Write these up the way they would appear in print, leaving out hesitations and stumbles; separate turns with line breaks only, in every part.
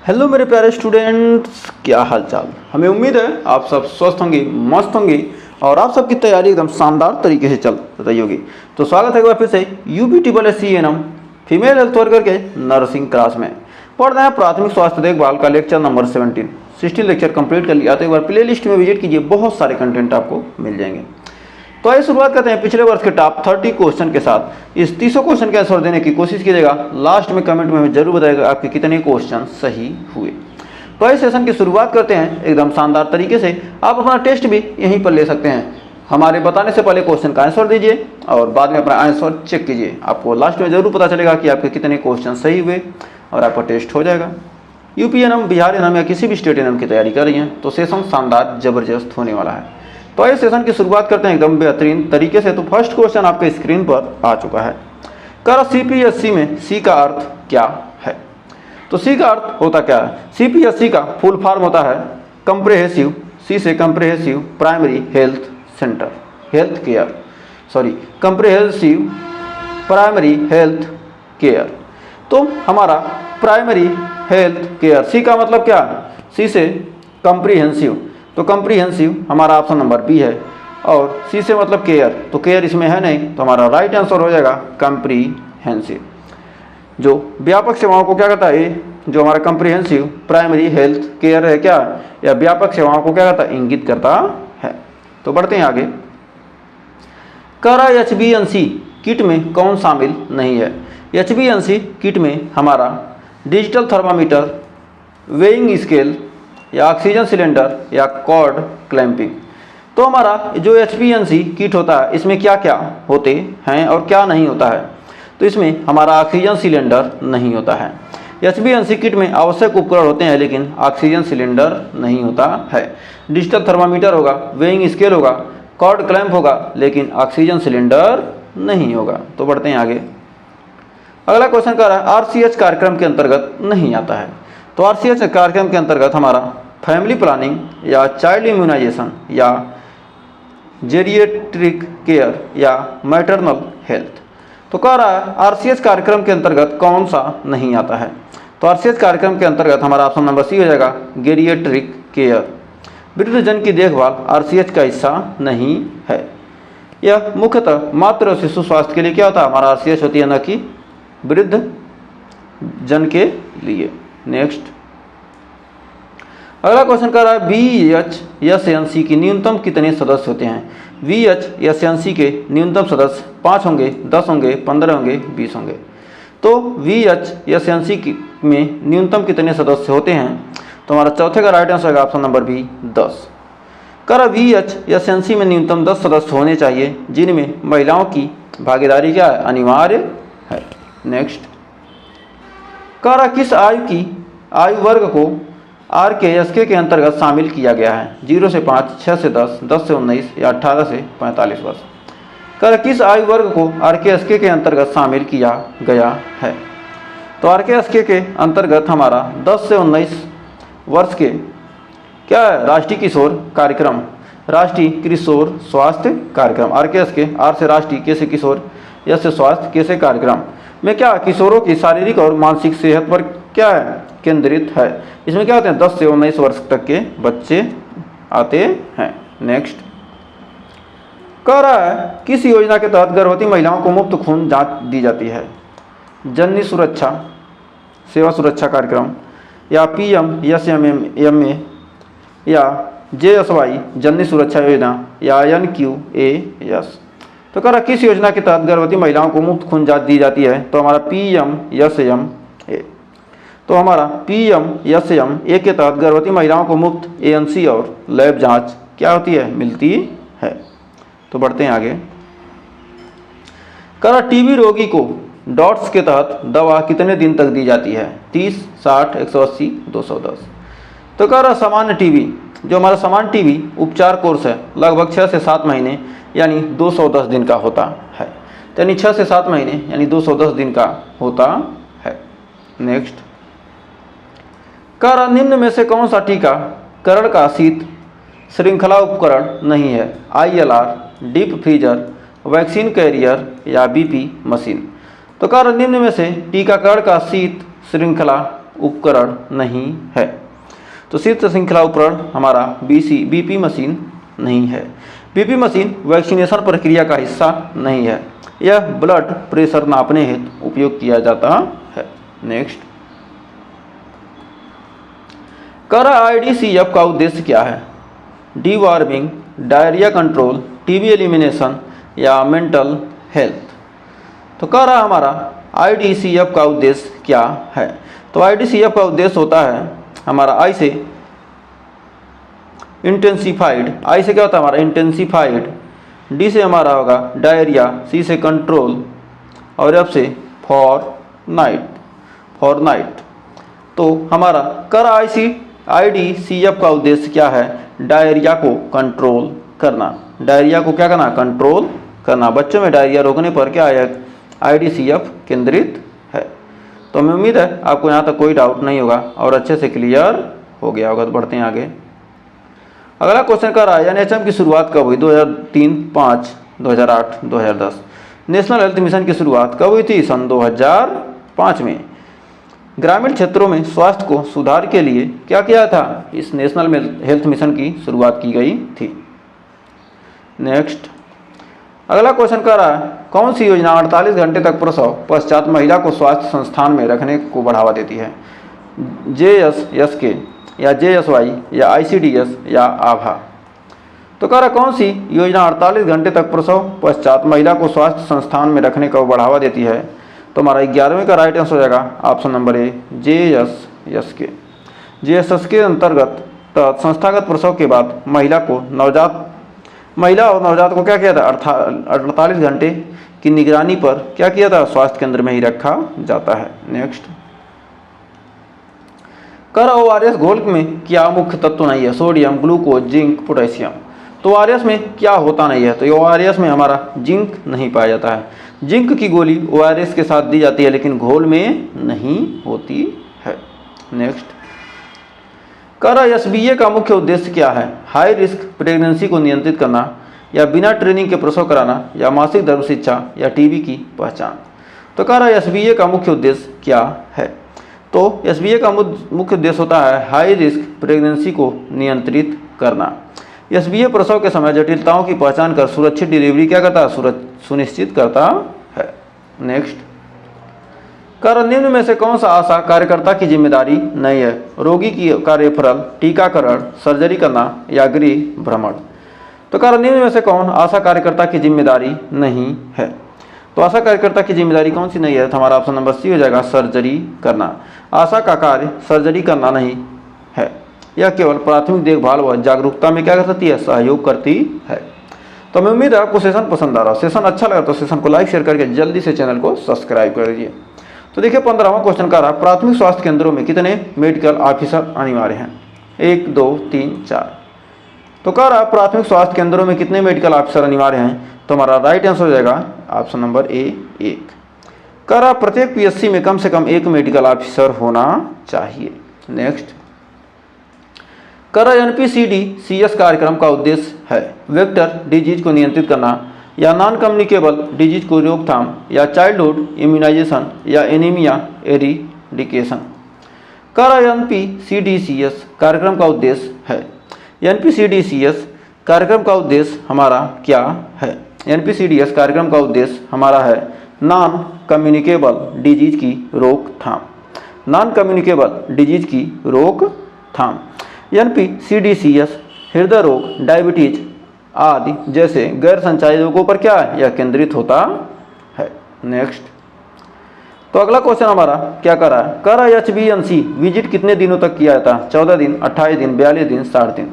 Hello मेरे प्यारे students, क्या हाल चाल। हमें उम्मीद है आप सब स्वस्थ होंगे, मस्त होंगे और आप सबकी तैयारी एकदम शानदार तरीके से चल रही होगी। तो स्वागत है एक बार फिर से UBT+CNM फीमेल हेल्थ वर्कर के नर्सिंग क्लास में। पढ़ रहे हैं प्राथमिक स्वास्थ्य देखभाल का लेक्चर नंबर 16 लेक्चर कंप्लीट कर लिया तो एक बार प्ले लिस्ट में विजिट कीजिए, बहुत सारे कंटेंट आपको मिल जाएंगे। तो आइए शुरुआत करते हैं पिछले वर्ष के टॉप 30 क्वेश्चन के साथ। इस 30 क्वेश्चन के आंसर देने की कोशिश कीजिएगा। लास्ट में कमेंट में हमें जरूर बताइएगा आपके कितने क्वेश्चन सही हुए। तो इस सेशन की शुरुआत करते हैं एकदम शानदार तरीके से। आप अपना टेस्ट भी यहीं पर ले सकते हैं। हमारे बताने से पहले क्वेश्चन का आंसर दीजिए और बाद में अपना आंसर चेक कीजिए। आपको लास्ट में जरूर पता चलेगा कि आपके कितने क्वेश्चन सही हुए और आपका टेस्ट हो जाएगा। यूपी एनएम, बिहार एनएम या किसी भी स्टेट एनएम की तैयारी कर रही हैं तो सेशन शानदार जबरदस्त होने वाला है। तो इस सेशन की शुरुआत करते हैं एकदम बेहतरीन तरीके से। तो फर्स्ट क्वेश्चन आपके स्क्रीन पर आ चुका है। कर CPSC में सी का अर्थ क्या है? तो सी का अर्थ होता क्या है? CPSC का फुल फॉर्म होता है कंप्रिहेंसिव, सी से comprehensive primary health centre, health care, comprehensive primary health care. तो हमारा प्राइमरी हेल्थ केयर, सी का मतलब क्या? सी से कंप्रिहेंसिव, तो कंप्रिहेंसिव हमारा ऑप्शन नंबर बी है। और सी से मतलब केयर, तो केयर इसमें है नहीं, तो हमारा राइट आंसर हो जाएगा कंप्रिहेंसिव। जो व्यापक सेवाओं को क्या कहता है? जो हमारा कंप्रिहेंसिव प्राइमरी हेल्थ केयर है क्या, या व्यापक सेवाओं को क्या कहता है? इंगित करता है। तो बढ़ते हैं आगे। करा HbA1c किट में कौन शामिल नहीं है? HbA1c किट में हमारा डिजिटल थर्मामीटर, वेइंग स्केल या ऑक्सीजन सिलेंडर या कॉर्ड क्लैंपिंग। तो हमारा जो HbA1c किट होता है इसमें क्या क्या होते हैं और क्या नहीं होता है? तो इसमें हमारा ऑक्सीजन सिलेंडर नहीं होता है। HbA1c किट में आवश्यक उपकरण होते हैं लेकिन ऑक्सीजन सिलेंडर नहीं होता है। डिजिटल थर्मामीटर होगा, वेइंग स्केल होगा, कॉर्ड क्लैंप होगा, लेकिन ऑक्सीजन सिलेंडर नहीं होगा। तो बढ़ते हैं आगे। अगला क्वेश्चन कह रहा है RCH कार्यक्रम के अंतर्गत नहीं आता है। तो RCH कार्यक्रम के अंतर्गत हमारा फैमिली प्लानिंग या चाइल्ड इम्यूनाइजेशन या जेरिएट्रिक केयर या मैटरनल हेल्थ। तो कह रहा है RCH कार्यक्रम के अंतर्गत कौन सा नहीं आता है? तो RCH कार्यक्रम के अंतर्गत हमारा ऑप्शन नंबर सी हो जाएगा जेरिएट्रिक केयर। वृद्धजन की देखभाल RCH का हिस्सा नहीं है। यह मुख्यतः मातृ और शिशु स्वास्थ्य के लिए क्या होता है? हमारा RCH होती है, न कि वृद्ध जन के लिए। नेक्स्ट अगला क्वेश्चन कर रहा है VHSNC की न्यूनतम कितने सदस्य होते हैं? VHSNC के न्यूनतम सदस्य 5 होंगे, 10 होंगे, 15 होंगे, 20 होंगे। तो VHSNC में न्यूनतम कितने सदस्य होते हैं? तो हमारा चौथे का राइट आंसर होगा ऑप्शन नंबर बी 10। कर VHSNC में न्यूनतम 10 सदस्य होने चाहिए जिनमें महिलाओं की भागीदारी क्या है? अनिवार्य है। नेक्स्ट कर किस आयु वर्ग को RKSK के अंतर्गत शामिल किया गया है? 0 से 5, 6 से 10, 10 से 19 या 18 से 45 वर्ष। कर किस आयु वर्ग को RKSK के अंतर्गत शामिल किया गया है? तो RKSK के अंतर्गत हमारा 10 से 19 वर्ष के क्या है? राष्ट्रीय किशोर कार्यक्रम, राष्ट्रीय किशोर स्वास्थ्य कार्यक्रम। RKSK, R से राष्ट्रीय, K से किशोर, S से स्वास्थ्य, K से कार्यक्रम में क्या किशोरों की शारीरिक और मानसिक सेहत पर क्या है? केंद्रित है। इसमें क्या होते हैं? 10 से 19 वर्ष तक के बच्चे आते हैं। नेक्स्ट कह रहा है किस योजना के तहत गर्भवती महिलाओं को मुफ्त खून जांच दी जाती है? जननी सुरक्षा सेवा सुरक्षा कार्यक्रम या PMSMA या JSY जननी सुरक्षा योजना या NQAS। तो कह रहा किस योजना के तहत गर्भवती महिलाओं को मुफ्त खून जांच दी जाती है? तो हमारा PMSMA। तो हमारा PMSMA के तहत गर्भवती महिलाओं को मुफ्त ANC और लैब जांच क्या होती है? मिलती है। तो बढ़ते हैं आगे। कह रहा TB रोगी को डॉट्स के तहत दवा कितने दिन तक दी जाती है? 30, 60, 180, 210। तो कह रहा सामान्य TB, जो हमारा सामान्य TB उपचार कोर्स है लगभग 6 से 7 महीने यानी 210 दिन का होता है। यानी 6 से 7 महीने यानी 210 दिन का होता है। नेक्स्ट कह निम्न में से कौन सा टीकाकरण का शीत श्रृंखला उपकरण नहीं है? ILR, deep freezer, vaccine carrier या BP मशीन। तो कह निम्न में से टीकाकरण का शीत श्रृंखला उपकरण नहीं है। तो शीत श्रृंखला उपकरण हमारा बीपी मशीन नहीं है। बीपी मशीन वैक्सीनेशन प्रक्रिया का हिस्सा नहीं है। यह ब्लड प्रेशर नापने हेतु उपयोग किया जाता है। नेक्स्ट, IDCF का उद्देश्य क्या है? Deworming, diarrhoea control, TB elimination या मेंटल हेल्थ। तो हमारा IDCF का उद्देश्य क्या है? तो IDCF का उद्देश्य होता है हमारा I से इंटेंसिफाइड, I से क्या होता है हमारा इंटेंसिफाइड, D से हमारा होगा डायरिया, C से कंट्रोल और F से फॉर नाइट। तो हमारा IDCF का उद्देश्य क्या है? डायरिया को कंट्रोल करना। डायरिया को क्या करना? कंट्रोल करना। बच्चों में डायरिया रोकने पर क्या है? IDCF केंद्रित है। तो हमें उम्मीद है आपको यहाँ तक कोई डाउट नहीं होगा और अच्छे से क्लियर हो गया होगा। तो बढ़ते हैं आगे। अगला क्वेश्चन NHM की शुरुआत कब हुई? 2003, 5, 2008, 2010। नेशनल हेल्थ मिशन की शुरुआत कब हुई थी? सन 2005 में। ग्रामीण क्षेत्रों में स्वास्थ्य को सुधार के लिए क्या किया था? इस नेशनल हेल्थ मिशन की शुरुआत की गई थी। नेक्स्ट, अगला क्वेश्चन कौन सी योजना 48 घंटे तक प्रसव पश्चात महिला को स्वास्थ्य संस्थान में रखने को बढ़ावा देती है? JSSK या JSY या ICDS या आभा। तो कौन सी योजना 48 घंटे तक प्रसव पश्चात महिला को स्वास्थ्य संस्थान में रखने को बढ़ावा देती है? तो हमारा 11वें का राइट आंसर हो जाएगा option number A, JSSK। JSSK के अंतर्गत संस्थागत प्रसव के बाद महिला और नवजात को क्या किया था? 48 घंटे की निगरानी पर क्या किया था? स्वास्थ्य केंद्र में ही रखा जाता है। नेक्स्ट, ORS घोल में क्या मुख्य तत्व नहीं है? Sodium, glucose, zinc, potassium. तो ORS में क्या होता नहीं है? तो ORS में हमारा जिंक नहीं पाया जाता है। जिंक की गोली ORS के साथ दी जाती है लेकिन घोल में नहीं होती है। नेक्स्ट, SBA का मुख्य उद्देश्य क्या है? हाई रिस्क प्रेगनेंसी को नियंत्रित करना या बिना ट्रेनिंग के प्रसव कराना या मासिक धर्म शिक्षा या टीबी की पहचान। तो SBA का मुख्य उद्देश्य क्या है? तो SBA का मुख्य उद्देश्य होता है हाई रिस्क प्रेगनेंसी को नियंत्रित करना। SBA प्रसव के समय जटिलताओं की पहचान कर सुरक्षित डिलीवरी क्या करता है? सुनिश्चित करता है। नेक्स्ट, निम्न में से कौन सा आशा कार्यकर्ता की जिम्मेदारी नहीं है? रोगी की का रेफरल, टीकाकरण, सर्जरी करना या गृह भ्रमण। तो निम्न में से कौन आशा कार्यकर्ता की जिम्मेदारी नहीं है? तो आशा कार्यकर्ता की जिम्मेदारी कौन सी नहीं है? तो हमारा ऑप्शन नंबर सी हो जाएगा, सर्जरी करना। आशा का कार्य सर्जरी करना नहीं है, यह केवल प्राथमिक देखभाल व जागरूकता में क्या करती है? सहयोग करती है। तो हमें उम्मीद है आपको सेशन पसंद आ रहा है। सेशन अच्छा लगा तो सेशन को लाइक शेयर करके जल्दी से चैनल को सब्सक्राइब कर दीजिए। तो देखिए 15वां क्वेश्चन प्राथमिक स्वास्थ्य केंद्रों में कितने मेडिकल ऑफिसर अनिवार्य हैं? 1, 2, 3, 4। तो प्राथमिक स्वास्थ्य केंद्रों में कितने मेडिकल ऑफिसर अनिवार्य हैं? तो हमारा राइट आंसर हो जाएगा ऑप्शन नंबर ए, 1। प्रत्येक PSC में कम से कम 1 मेडिकल ऑफिसर होना चाहिए। नेक्स्ट, NPCD-CS कार्यक्रम का उद्देश्य है वेक्टर डिजीज को नियंत्रित करना या नॉन कम्युनिकेबल डिजीज को रोकथाम या चाइल्डहुड इम्यूनाइजेशन या एनीमिया एरिडिकेशन। NPCD-CS कार्यक्रम का उद्देश्य है। NPCD-CS कार्यक्रम का उद्देश्य हमारा क्या है? NPCD-CS कार्यक्रम का उद्देश्य हमारा है नॉन कम्युनिकेबल डिजीज की रोकथाम। नॉन कम्युनिकेबल डिजीज की रोकथाम। NPCD-CS हृदय रोग, डायबिटीज आदि जैसे गैर संचारी रोगों पर क्या है? यह केंद्रित होता है। नेक्स्ट, तो अगला क्वेश्चन हमारा क्या कर रहा है? HbA1c विजिट कितने दिनों तक किया जाता है? 14 दिन, 28 दिन, 42 दिन, 60 दिन।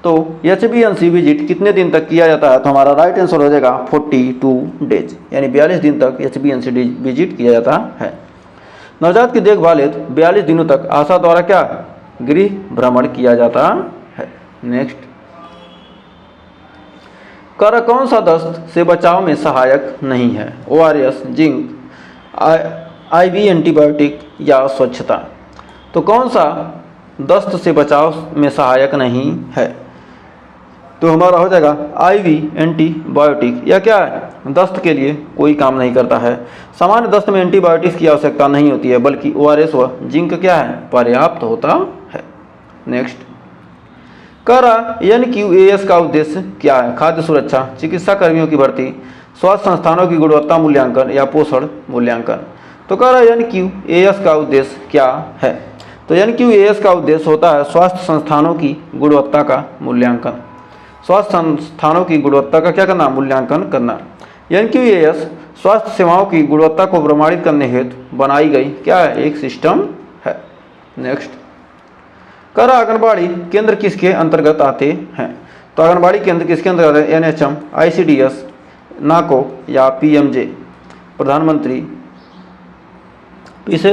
तो HbA1c विजिट कितने दिन तक किया जाता है? तो हमारा राइट आंसर हो जाएगा 42 डेज, यानी 42 दिन तक HbA1c विजिट किया जाता है। नवजात की देखभाल हेतु 42 दिनों तक आशा द्वारा क्या गृह भ्रमण किया जाता है। नेक्स्ट, कौन सा दस्त से बचाव में सहायक नहीं है? ORS, जिंक, IV एंटीबायोटिक या स्वच्छता। तो कौन सा दस्त से बचाव में सहायक नहीं है? तो तो हमारा हो जाएगा IV एंटीबायोटिक। यह क्या है, दस्त के लिए कोई काम नहीं करता है। सामान्य दस्त में एंटीबायोटिक्स की आवश्यकता नहीं होती है, बल्कि ORS व जिंक क्या है, पर्याप्त होता है। नेक्स्ट कह रहा NQAS का उद्देश्य क्या है, खाद्य सुरक्षा, चिकित्सा कर्मियों की भर्ती, स्वास्थ्य संस्थानों की गुणवत्ता मूल्यांकन या पोषण मूल्यांकन। तो कह रहा है NQAS का उद्देश्य क्या है, तो NQAS का उद्देश्य होता है स्वास्थ्य संस्थानों की गुणवत्ता का मूल्यांकन। स्वास्थ्य संस्थानों की गुणवत्ता का क्या करना, मूल्यांकन करना। NQAS स्वास्थ्य सेवाओं की गुणवत्ता को प्रमाणित करने हेतु बनाई गई क्या है, एक सिस्टम है। नेक्स्ट कर आंगनबाड़ी केंद्र किसके अंतर्गत आते हैं, तो आंगनबाड़ी केंद्र किसके अंतर्गत है, NHM, ICDS, नाको या PMJ, प्रधानमंत्री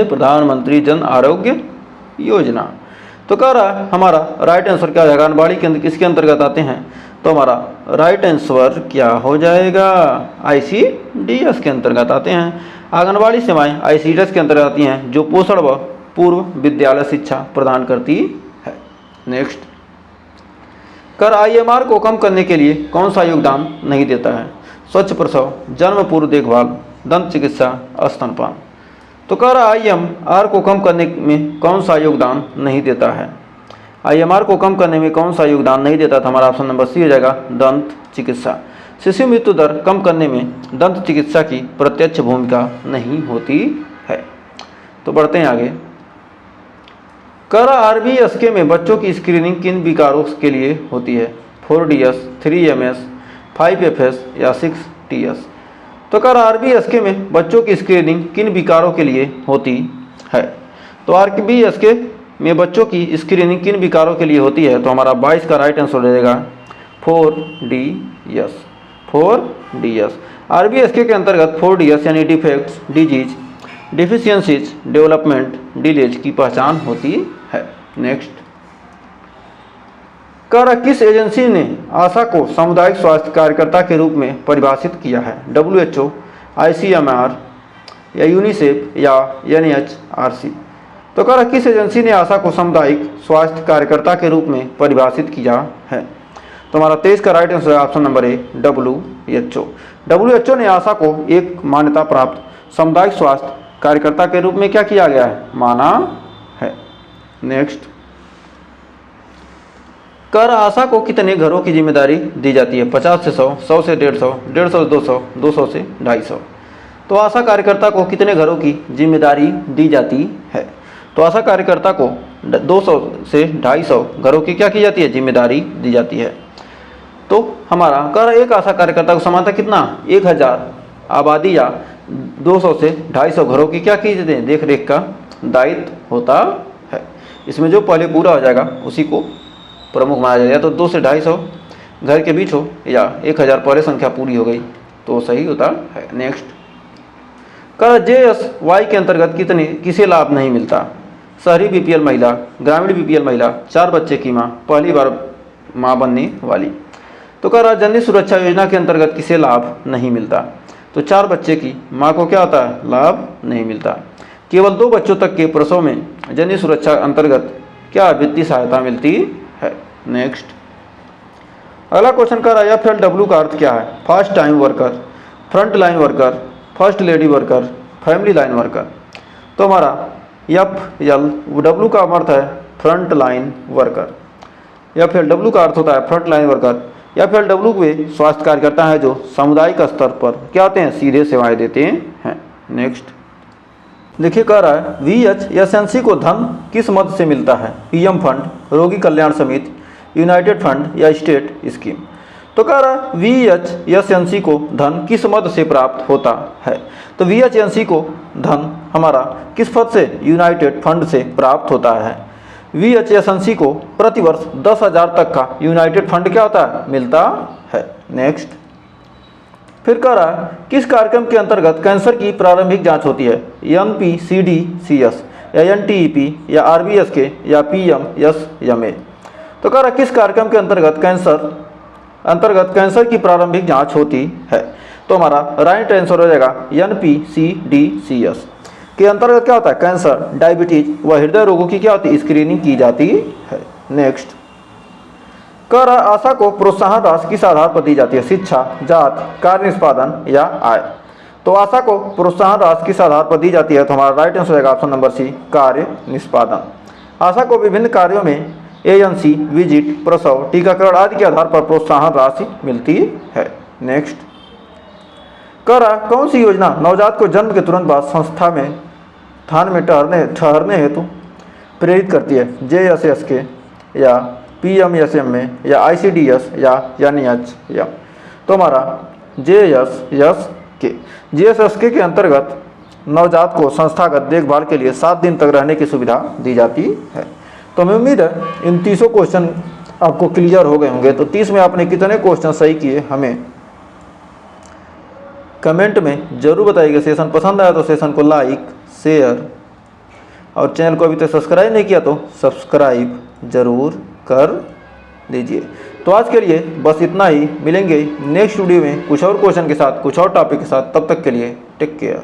प्रधानमंत्री जन आरोग्य योजना। तो कह रहा है हमारा राइट आंसर क्या है, आंगनबाड़ी केंद्र किसके अंतर्गत आते हैं, तो हमारा राइट आंसर क्या हो जाएगा, ICDS के अंतर्गत आते हैं। आंगनबाड़ी सेवाएं ICDS के अंतर्गत आती हैं, जो पोषण व पूर्व विद्यालय शिक्षा प्रदान करती है। नेक्स्ट कर IMR को कम करने के लिए कौन सा योगदान नहीं देता है, स्वच्छ प्रसव, जन्म पूर्व देखभाल, दंत चिकित्सा, स्तनपान। तो कह रहा IMR को कम करने में कौन सा योगदान नहीं देता है, IMR को कम करने में कौन सा योगदान नहीं देता था, हमारा ऑप्शन नंबर C हो जाएगा, दंत चिकित्सा। शिशु मृत्यु दर कम करने में दंत चिकित्सा की प्रत्यक्ष भूमिका नहीं होती है। तो बढ़ते हैं आगे। कह रहा RBSK में बच्चों की स्क्रीनिंग किन विकारों के लिए होती है, 4DS, 3MS, 5FS या 6TS। तो कह रहा RBSK में बच्चों की स्क्रीनिंग किन विकारों के लिए होती है, तो RBSK में बच्चों की स्क्रीनिंग किन विकारों के लिए होती है, तो हमारा 22 का राइट आंसर हो जाएगा 4DS। 4DS RBSK के अंतर्गत 4DS यानी defects, disease, deficiencies, development delays की पहचान होती है। नेक्स्ट कर किस एजेंसी ने आशा को सामुदायिक स्वास्थ्य कार्यकर्ता के रूप में परिभाषित किया है, WHO, ICMR या यूनिसेफ या NHRC। तो कह रहा किस एजेंसी ने आशा को सामुदायिक स्वास्थ्य कार्यकर्ता के रूप में परिभाषित किया है, तो हमारा 23 का राइट आंसर है option number A, WHO। WHO ने आशा को एक मान्यता प्राप्त सामुदायिक स्वास्थ्य कार्यकर्ता के रूप में क्या किया गया है, माना है। नेक्स्ट कर आशा को कितने घरों की जिम्मेदारी दी जाती है, 50 से 100, 100 से 150, 150 से 200, 200 से 250। तो आशा कार्यकर्ता को कितने घरों की जिम्मेदारी दी जाती है, तो आशा कार्यकर्ता को 200 से 250 घरों की क्या की जाती है, जिम्मेदारी दी जाती है। तो हमारा कर एक आशा कार्यकर्ता को समानता कितना, 1000 आबादी या 200 से 250 घरों की क्या की जाती है, देख रेख का दायित्व होता है। इसमें जो पहले पूरा हो जाएगा उसी को प्रमुख माना जाएगा, तो 200 से 250 घर के बीच हो या 1000 पहले संख्या पूरी हो गई तो सही होता है। नेक्स्ट कर JSY के अंतर्गत किसे लाभ नहीं मिलता, शहरी BPL महिला, ग्रामीण BPL महिला, 4 बच्चे की माँ, पहली बार माँ बनने वाली। तो कह रहा जननी सुरक्षा योजना के अंतर्गत किसे लाभ नहीं मिलता, तो 4 बच्चे की माँ को क्या होता है, लाभ नहीं मिलता। केवल 2 बच्चों तक के प्रसव में जननी सुरक्षा अंतर्गत क्या वित्तीय सहायता मिलती है। नेक्स्ट अगला क्वेश्चन कर रहा है FLW का अर्थ क्या है, first time worker, front line worker, first lady worker, family line worker. तो हमारा FLW का अर्थ है फ्रंट लाइन वर्कर। FLW का अर्थ होता है फ्रंट लाइन वर्कर। FLW वे स्वास्थ्य कार्यकर्ता हैं जो सामुदायिक स्तर पर क्या होते हैं, सीधे सेवाएं देते हैं। नेक्स्ट देखिए कह रहा है VHSNC को धन किस मद से मिलता है, PM फंड, रोगी कल्याण समिति, यूनाइटेड फंड या स्टेट स्कीम। तो कह रहा है VHSNC को धन किस मद से प्राप्त होता है, तो VHSNC को धन हमारा किस पद से, यूनाइटेड फंड से प्राप्त होता है। VHSNC को प्रतिवर्ष 10,000 तक का यूनाइटेड फंड क्या होता है, मिलता है। नेक्स्ट फिर कह रहा है किस कार्यक्रम के अंतर्गत कैंसर की प्रारंभिक जांच होती है, NPCDCS या NTEP या RBSK या PMSMA। तो कह रहा किस कार्यक्रम के अंतर्गत कैंसर की प्रारंभिक जांच होती है, तो हमारा राइट आंसर हो जाएगा NPCDCS के अंतर्गत क्या होता है, कैंसर, डायबिटीज व हृदय रोगों की क्या होती है, स्क्रीनिंग की जाती है। नेक्स्ट कर आशा को प्रोत्साहन राशि किस आधार पर दी जाती है? शिक्षा, जात, कार्य निष्पादन या आय। तो आशा को प्रोत्साहन राशि किस आधार पर दी जाती है? तो हमारा राइट आंसर रहेगा ऑप्शन नंबर सी, कार्य निष्पादन। आशा को विभिन्न कार्यों में एजेंसी, विजिट, प्रसव, टीकाकरण आदि के आधार पर प्रोत्साहन राशि मिलती है। नेक्स्ट, कर कौन सी योजना नवजात को जन्म के तुरंत बाद संस्था में स्थान में ठहरने हेतु प्रेरित करती है? JSSK या PMSM में या ICDS या NHM? तो हमारा JSSK के अंतर्गत नवजात को संस्थागत देखभाल के लिए 7 दिन तक रहने की सुविधा दी जाती है। तो हमें उम्मीद है इन 30 क्वेश्चन आपको क्लियर हो गए होंगे। तो 30 में आपने कितने क्वेश्चन सही किए हमें कमेंट में जरूर बताइएगा। सेशन पसंद आया तो सेशन को लाइक, शेयर और चैनल को अभी तक सब्सक्राइब नहीं किया तो सब्सक्राइब जरूर कर दीजिए। तो आज के लिए बस इतना ही। मिलेंगे नेक्स्ट वीडियो में कुछ और क्वेश्चन के साथ, कुछ और टॉपिक के साथ। तब तक के लिए टेक केयर।